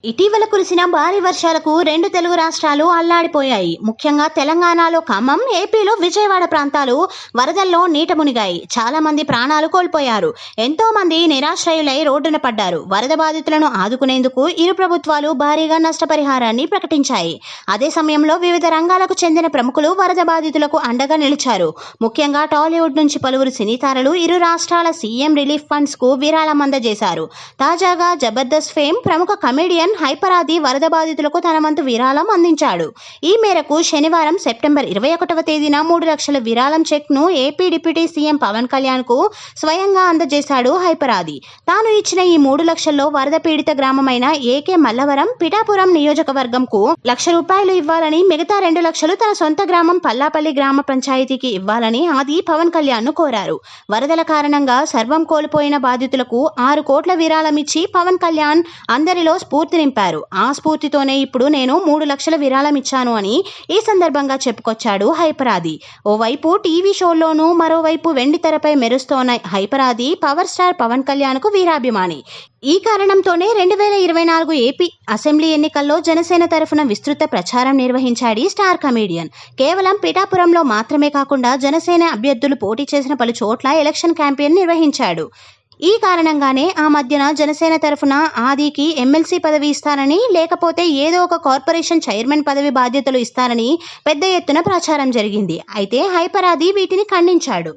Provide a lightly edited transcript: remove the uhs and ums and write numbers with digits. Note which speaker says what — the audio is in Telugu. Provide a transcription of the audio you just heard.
Speaker 1: ఇటీవల కురిసిన భారీ వర్షాలకు రెండు తెలుగు రాష్ట్రాలు అల్లాడిపోయాయి. ముఖ్యంగా తెలంగాణలో ఖమ్మం, ఏపీలో విజయవాడ ప్రాంతాలు వరదల్లో నీట మునిగాయి. చాలా మంది ప్రాణాలు కోల్పోయారు. ఎంతో మంది నిరాశ్రయులై రోడ్డున పడ్డారు. వరద బాధితులను ఆదుకునేందుకు ఇరు ప్రభుత్వాలు భారీగా నష్టపరిహారాన్ని ప్రకటించాయి. అదే సమయంలో వివిధ రంగాలకు చెందిన ప్రముఖులు వరద బాధితులకు అండగా నిలిచారు. ముఖ్యంగా టాలీవుడ్ నుంచి పలువురు సినీ తారలు ఇరు రాష్ట్రాల సీఎం రిలీఫ్ ఫండ్స్ కు విరాళం అందజేశారు. తాజాగా జబర్దస్త్ ఫేమ్ ప్రముఖ కమెడియన్ హైపరాది వరద బాధితులకు తన వంతు విరాళం అందించాడు. ఈ మేరకు శనివారం సెప్టెంబర్ 21వ తేదీన 3 లక్షల విరాళం చెక్ ను AP deputy CM Pawan Kalyan కు స్వయంగా అందజేశాడు హైపరాది. తాను ఇచ్చిన ఈ 3 లక్షల్లో వరద పీడిత గ్రామమైన ఏకే మల్లవరం, పిఠాపురం నియోజకవర్గం కు ₹1,00,000 ఇవ్వాలని, మిగతా 2 లక్షలు తన సొంత గ్రామం పల్లాపల్లి గ్రామ పంచాయతీకి ఇవ్వాలని ఆది పవన్ కళ్యాణ్ ను కోరారు. వరదల కారణంగా సర్వం కోల్పోయిన బాధితులకు 6 కోట్ల విరాళం ఇచ్చి పవన్ కళ్యాణ్ అందరిలో స్ఫూర్తి నింపారు. ఆ స్ఫూర్తితోనే ఇప్పుడు నేను 3 లక్షల విరాళం ఇచ్చాను అని ఈ సందర్భంగా చెప్పుకొచ్చాడు హైపరాది. ఓవైపు టీవీ షోల్లోనూ, మరోవైపు వెండి తెరపై మెరుస్తోన్న హైపరాది పవర్ స్టార్ పవన్ కళ్యాణ్ కు వీరాభిమాని. ఈ కారణంతోనే 2024 ఏపీ అసెంబ్లీ ఎన్నికల్లో జనసేన తరఫున విస్తృత ప్రచారం నిర్వహించాడు ఈ స్టార్ కమెడియన్. కేవలం పిఠాపురంలో మాత్రమే కాకుండా జనసేన అభ్యర్థులు పోటీ చేసిన పలు చోట్ల ఎలక్షన్ క్యాంపెయిన్ నిర్వహించాడు. ఈ కారణంగానే ఆ మధ్యన జనసేన తరఫున ఆదికి ఎమ్మెల్సీ పదవి ఇస్తారని, లేకపోతే ఏదో ఒక కార్పొరేషన్ చైర్మన్ పదవి బాధ్యతలు ఇస్తారని పెద్ద ఎత్తున ప్రచారం జరిగింది. అయితే హైపరాది వీటిని ఖండించాడు.